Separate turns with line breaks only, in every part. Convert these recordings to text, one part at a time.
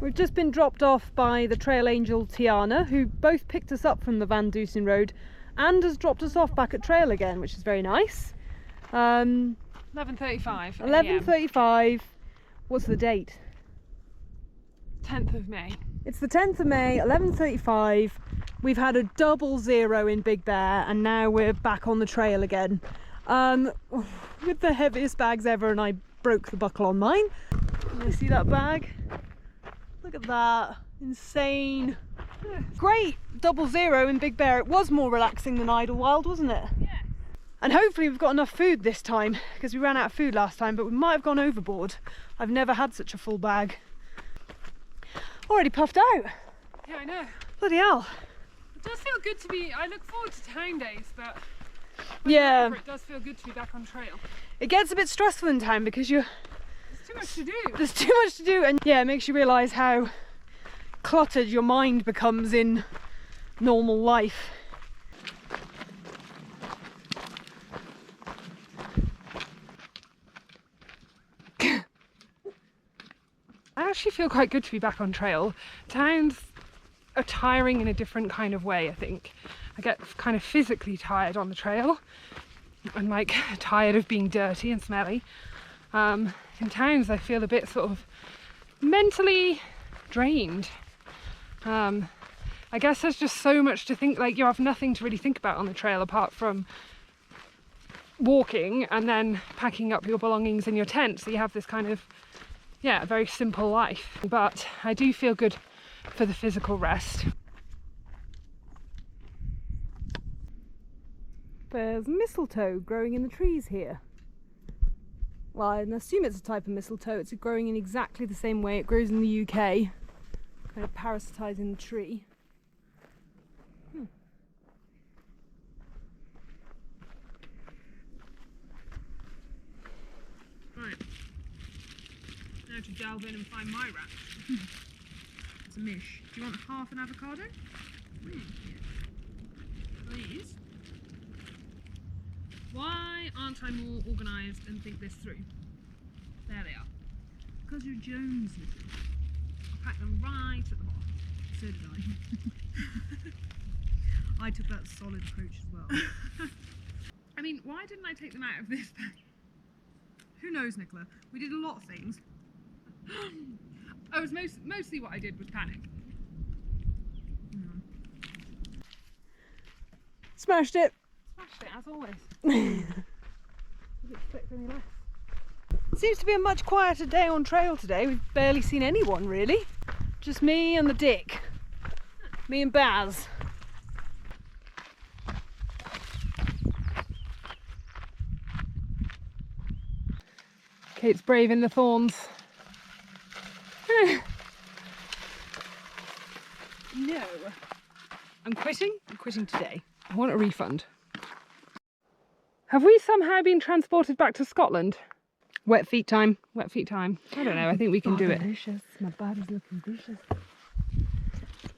We've just been dropped off by the trail angel Tiana, who both picked us up from the Van Dusen Road and has dropped us off back at trail again, which is very nice.
11:35.
11:35. What's the date?
10th of May.
It's the 10th of May, 11:35. We've had a double zero in Big Bear and now we're back on the trail again. With the heaviest bags ever, and I broke the buckle on mine. You see that bag? Look at that. Insane. Great double zero in Big Bear. It was more relaxing than Idlewild, wasn't it?
Yeah.
And hopefully we've got enough food this time, because we ran out of food last time, but we might have gone overboard. I've never had such a full bag. Already puffed out.
Yeah, I know.
Bloody hell.
It does feel good to be, I look forward to town days, but
Yeah.
it does feel good to be back on trail.
It gets a bit stressful in town because
There's too much to do.
there's too much to do, and yeah, it makes you realise how cluttered your mind becomes in normal life.
I actually feel quite good to be back on trail. Towns are tiring in a different kind of way, I think. I get kind of physically tired on the trail and like tired of being dirty and smelly. In towns I feel a bit sort of mentally drained. I guess there's just so much to think, like you have nothing to really think about on the trail apart from walking and then packing up your belongings in your tent. So you have this kind of, yeah, a very simple life. But I do feel good for the physical rest.
There's mistletoe growing in the trees here. Well, I assume it's a type of mistletoe. It's growing in exactly the same way it grows in the UK. Kind of parasitising the tree.
Right. Now to delve in and find my wrap. It's a mish. Do you want half an avocado? Please. Why aren't I more organised and think this through? There they are. Because you're Jones. I packed them right at the bottom. So did I.
I took that solid approach as well.
I mean, why didn't I take them out of this bag?
Who knows, Nicola? We did a lot of things.
I was mostly what I did was panic.
Smashed it.
Smashed it, as always.
Didn't expect any less. Seems to be a much quieter day on trail today. We've barely seen anyone really. Just me and the Dick. Me and Baz.
Kate's braving the thorns.
No. I'm quitting. I'm quitting today.
I want a refund. Have we somehow been transported back to Scotland?
Wet feet time.
Wet feet time. I don't know, I think we can do it.
Delicious. My body's looking delicious.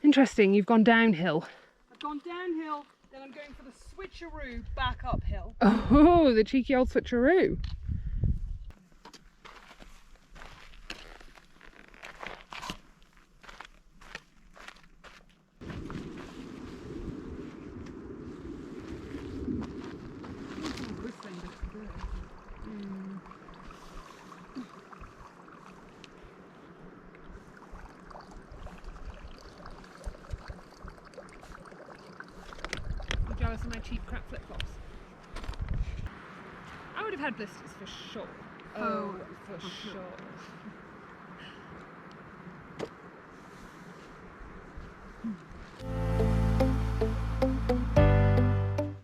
Interesting, you've gone downhill.
I've gone downhill, then I'm going for the switcheroo back uphill.
Oh, the cheeky old switcheroo. Jealous of my cheap crap flip-flops. I would have had blisters for sure. Oh, for sure.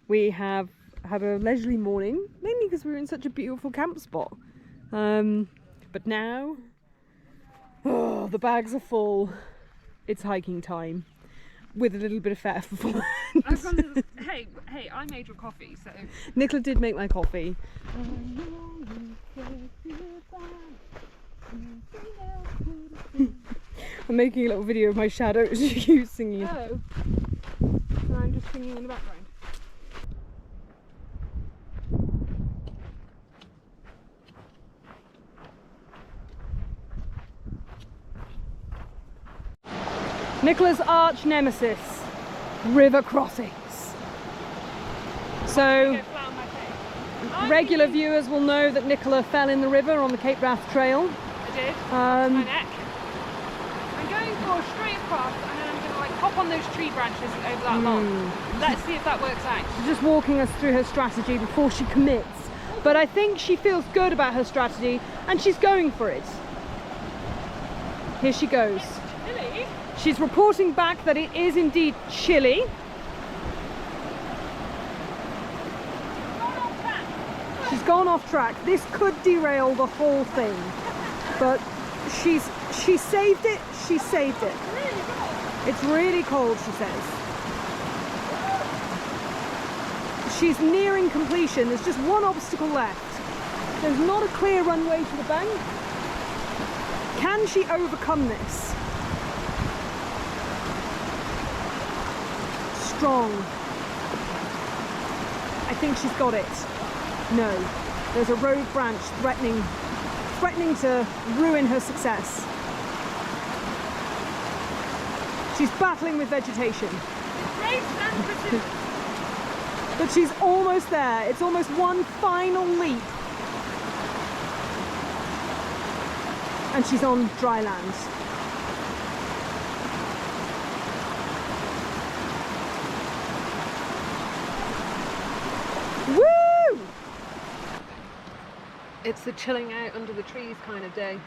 We have had a leisurely morning, mainly because we were in such a beautiful camp spot. But now, oh, the bags are full. It's hiking time. With a little bit of fat before.
Hey, I made your coffee, so...
Nicola did make my coffee. I'm making a little video of my shadows, you singing.
Oh. So I'm just singing in the background.
Nicola's arch nemesis, river crossings. So regular viewers will know that Nicola fell in the river on the Cape Wrath Trail.
I did. My neck. I'm going for straight across, and then I'm going to like hop on those tree branches over that long. Let's see if that works out.
She's just walking us through her strategy before she commits. But I think she feels good about her strategy and she's going for it. Here she goes.
Chilly.
She's reporting back that it is indeed chilly. She's gone off track. This could derail the whole thing. But she saved it. She saved it. It's really cold, she says. She's nearing completion. There's just one obstacle left. There's not a clear runway to the bank. Can she overcome this? Strong. I think she's got it. No. There's a rogue branch threatening to ruin her success. She's battling with vegetation. But she's almost there. It's almost one final leap. And she's on dry land. Woo! It's the chilling out under the trees kind of day.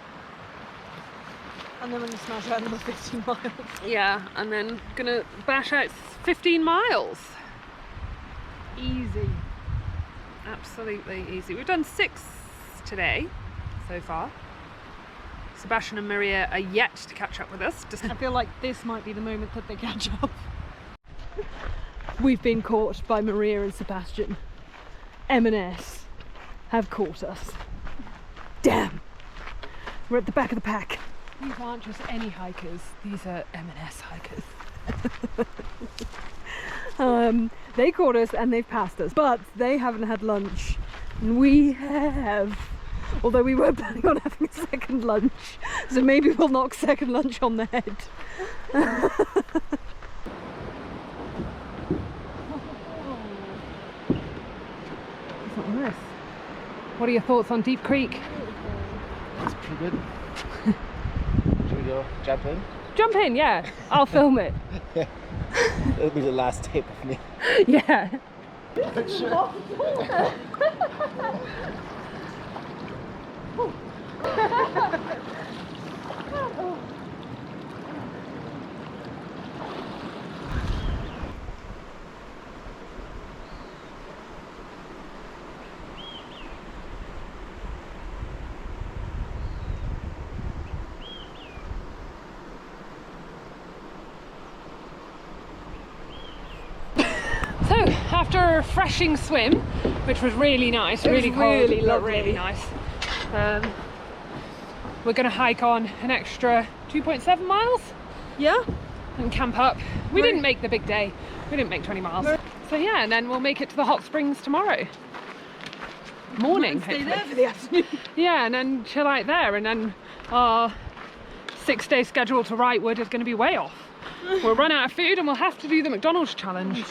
And then when you smash out another 15 miles.
Yeah, and then gonna bash out 15 miles.
Easy.
Absolutely easy. We've done 6 today so far. Sebastian and Maria are yet to catch up with us.
I feel like this might be the moment that they catch up. We've been caught by Maria and Sebastian. M&S have caught us. Damn! We're at the back of the pack.
These aren't just any hikers, these are M&S hikers.
They caught us and they've passed us, but they haven't had lunch. And we have. Although we were planning on having a second lunch, so maybe we'll knock second lunch on the head.
Something nice. What are your thoughts on Deep Creek?
It's pretty good. Should we go jump in?
Jump in, yeah. I'll film it.
It'll be the last tape of me.
Yeah. So, after a refreshing swim, which was really nice, really cold,
really
but
lovely.
really nice, we're going to hike on an extra 2.7 miles
Yeah?
and camp up. We didn't make the big day, we didn't make 20 miles. So yeah, and then we'll make it to the hot springs tomorrow morning.
Stay
hopefully.
there for the afternoon.
Yeah, and then chill out there, and then our 6-day schedule to Wrightwood is going to be way off. We'll run out of food and we'll have to do the McDonald's challenge,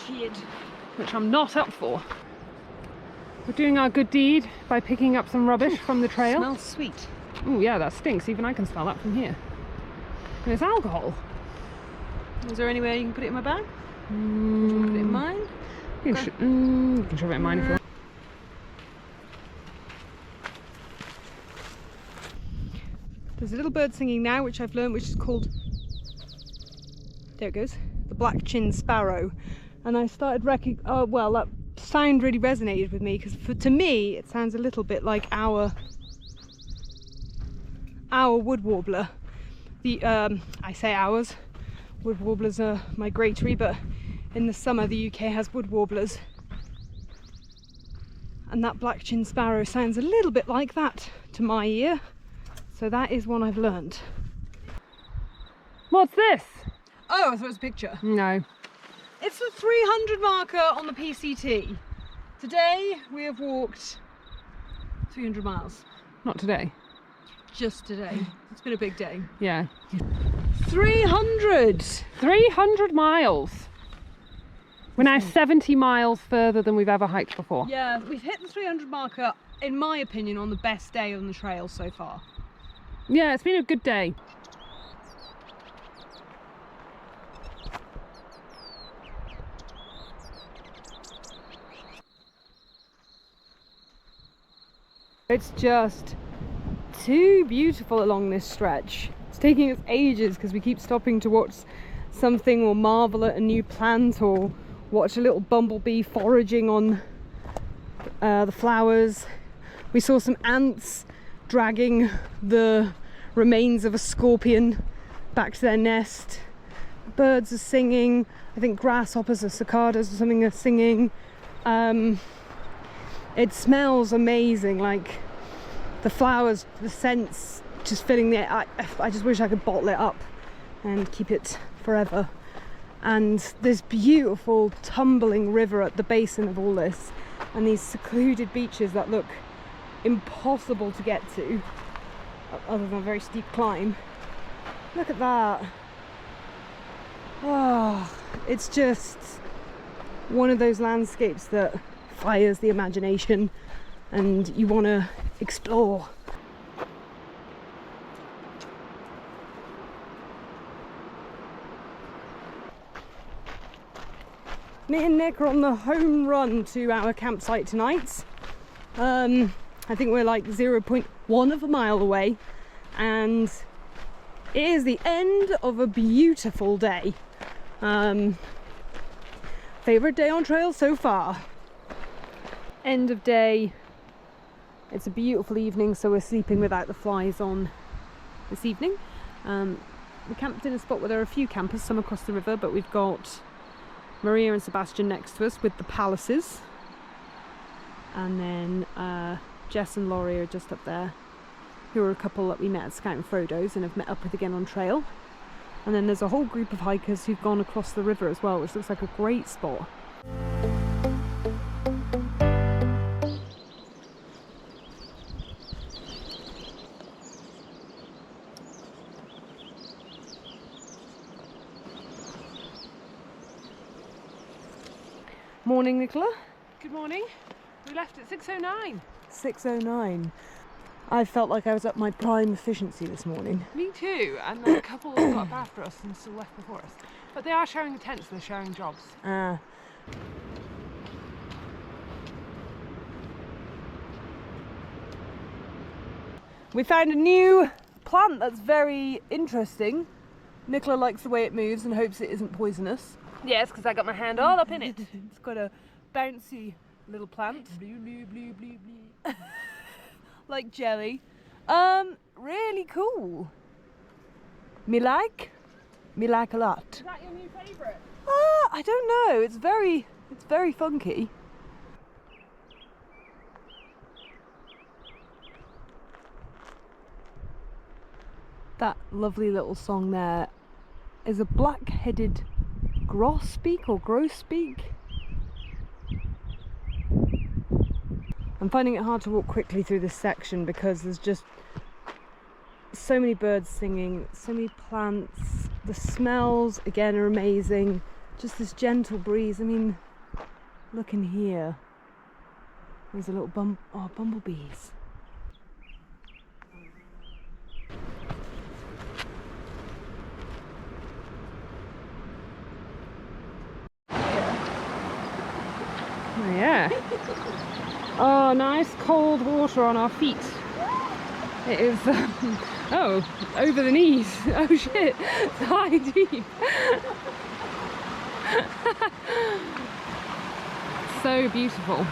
which I'm not up for. We're doing our good deed by picking up some rubbish from the trail.
Smells sweet.
Oh yeah, that stinks. Even I can smell that from here. And it's alcohol.
Is there anywhere you can put it in my bag? Put it in mine?
You can shove it in mine if you want.
There's a little bird singing now, which I've learned, which is called, there it goes, the black-chinned sparrow. And I started well, that sound really resonated with me, because to me it sounds a little bit like our wood warbler. I say ours, wood warblers are migratory, but in the summer the UK has wood warblers, and that black-chinned sparrow sounds a little bit like that to my ear. So that is one I've learned.
What's this?
Oh, I thought it was a picture.
No.
It's the 300 marker on the PCT. Today we have walked 300 miles.
Not today.
Just today. It's been a big day.
Yeah. 300 miles. We're now 70 miles further than we've ever hiked before.
Yeah, we've hit the 300 marker, in my opinion, on the best day on the trail so far.
Yeah, it's been a good day. It's just too beautiful along this stretch. It's taking us ages because we keep stopping to watch something or marvel at a new plant or watch a little bumblebee foraging on the flowers. We saw some ants dragging the remains of a scorpion back to their nest. Birds are singing. I think grasshoppers or cicadas or something are singing. It smells amazing, like the flowers, the scents just filling the air. I just wish I could bottle it up and keep it forever. And this beautiful tumbling river at the basin of all this, and these secluded beaches that look impossible to get to other than a very steep climb. Look at that. Oh, it's just one of those landscapes that fires the imagination and you want to explore. Me and Nick are on the home run to our campsite tonight. I think we're like 0.1 of a mile away, and it is the end of a beautiful day. Favorite day on trail so far. End of day. It's a beautiful evening, so we're sleeping without the flies on this evening. We camped in a spot where there are a few campers, some across the river, but we've got Maria and Sebastian next to us with the palaces, and then Jess and Laurie are just up there, who are a couple that we met at Scout and Frodo's and have met up with again on trail. And then there's a whole group of hikers who've gone across the river as well, which looks like a great spot. Morning, Nicola. Good morning. We left at 6:09.
6:09. I felt like I was at my prime efficiency this morning.
Me too, and then a couple got up after us and still left before us. But they are sharing the tents, they're sharing jobs.
We found a new plant that's very interesting. Nicola likes the way it moves and hopes it isn't poisonous.
Yes, because I got my hand all up in it.
It's got a bouncy little plant. Like jelly. Really cool. Me like a lot.
Is that your new favourite?
I don't know. It's very funky. That lovely little song there is a black-headed grosbeak or grosbeak. I'm finding it hard to walk quickly through this section because there's just so many birds singing, so many plants. The smells again are amazing. Just this gentle breeze. I mean, look in here. There's a little bumblebees.
Oh, yeah. Oh, nice cold water on our feet. It is, oh, over the knees. Oh shit, thigh deep. So beautiful.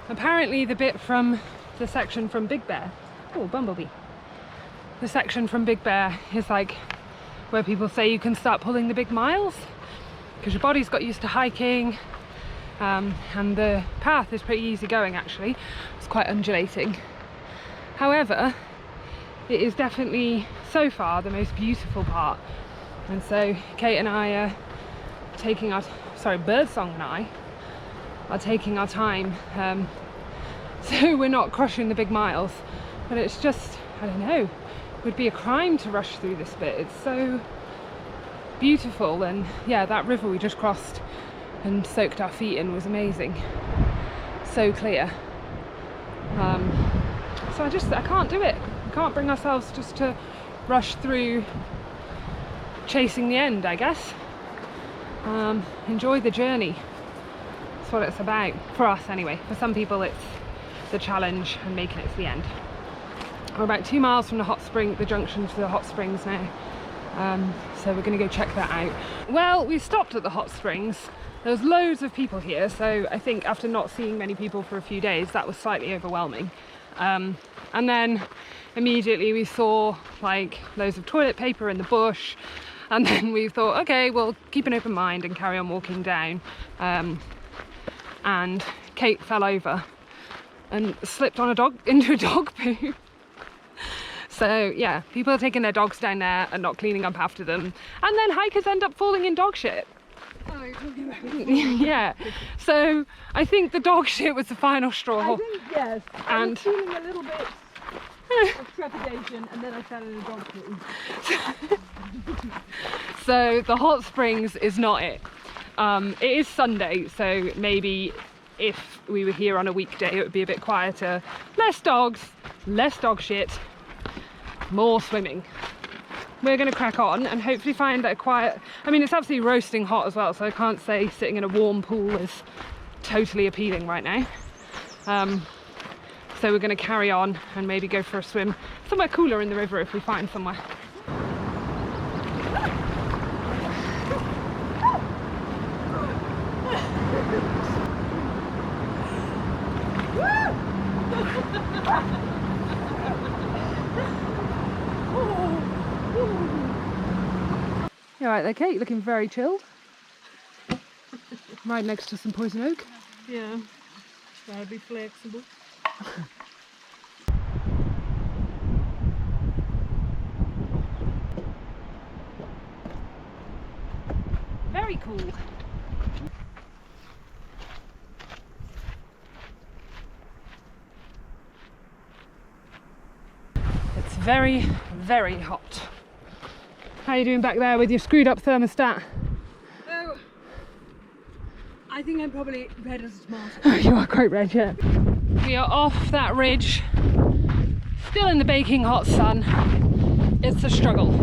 Apparently the bit from the section from Big Bear, oh, bumblebee. The section from Big Bear is like where people say you can start pulling the big miles because your body's got used to hiking, and the path is pretty easy going actually. It's quite undulating. However, it is definitely so far the most beautiful part, and so Kate and I are Birdsong and I are taking our time, so we're not crushing the big miles. But it's just, I don't know, it would be a crime to rush through this bit. It's so beautiful, and yeah, that river we just crossed and soaked our feet in was amazing. So clear. So I can't do it. We can't bring ourselves just to rush through chasing the end, I guess. Enjoy the journey. That's what it's about, for us anyway. For some people it's the challenge and making it to the end. We're about 2 miles from the junction to the hot springs now. So we're going to go check that out. Well, we stopped at the hot springs. There's loads of people here, so I think after not seeing many people for a few days, that was slightly overwhelming. And then immediately we saw like loads of toilet paper in the bush, and then we thought, okay, we'll keep an open mind and carry on walking down. And Kate fell over and slipped on into a dog poo. So yeah, people are taking their dogs down there and not cleaning up after them, and then hikers end up falling in dog shit. Yeah, so I think the dog shit was the final straw.
I think, yes. I was feeling a little bit of trepidation, and then I fell in a dog poo.
So the hot springs is not it. It is Sunday, so maybe if we were here on a weekday it would be a bit quieter. Less dogs, less dog shit, more swimming. We're going to crack on and hopefully find a quiet... I mean, it's absolutely roasting hot as well, so I can't say sitting in a warm pool is totally appealing right now. So we're going to carry on and maybe go for a swim somewhere cooler in the river if we find somewhere. You alright there, Kate? Looking very chilled. Right next to some poison oak.
Yeah, gotta be flexible.
Very cool. It's very, very hot. How are you doing back there with your screwed up thermostat?
Oh, I think I'm probably red as a tomato.
You are quite red, yeah. We are off that ridge, still in the baking hot sun. It's a struggle.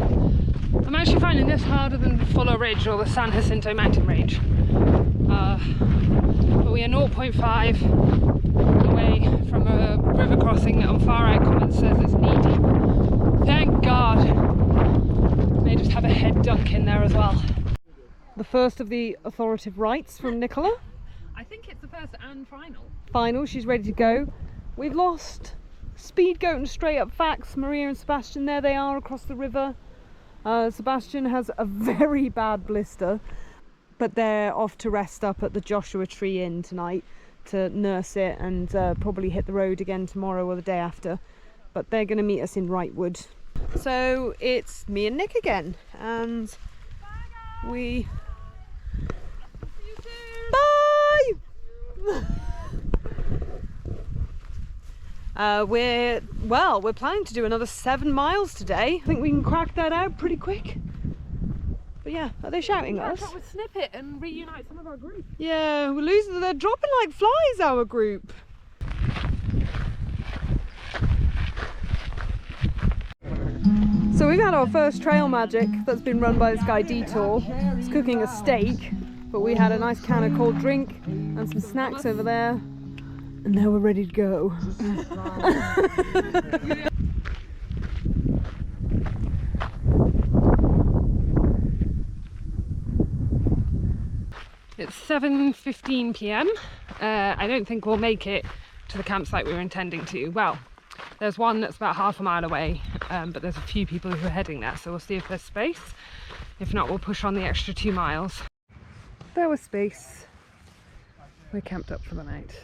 I'm actually finding this harder than the Fuller Ridge or the San Jacinto mountain range. But we are 0.5 away from a river crossing that on Far Out Comments says it's knee deep. Thank God. May just have a head dunk in there as well.
The first of the authoritative rites from Nicola.
I think it's the first and final.
Final, she's ready to go. We've lost Speed Goat and Straight Up Facts, Maria and Sebastian. There they are across the river. Sebastian has a very bad blister, but they're off to rest up at the Joshua Tree Inn tonight to nurse it and probably hit the road again tomorrow or the day after. But they're going to meet us in Wrightwood. So it's me and Nick again, and we... Bye! We're planning to do another 7 miles today. I think we can crack that out pretty quick. But yeah, are they shouting at us?
Catch up with Snippet and reunite some of our group.
Yeah, we're losing. They're dropping like flies, our group. So we've had our first trail magic that's been run by this guy Detour. He's cooking a steak, but we had a nice can of cold drink and some snacks over there, and now we're ready to go.
It's 7:15 p.m. I don't think we'll make it to the campsite we were intending to. Well, there's one that's about half a mile away, but there's a few people who are heading there, so we'll see if there's space. If not, we'll push on the extra 2 miles. There was space. We're camped up for the night.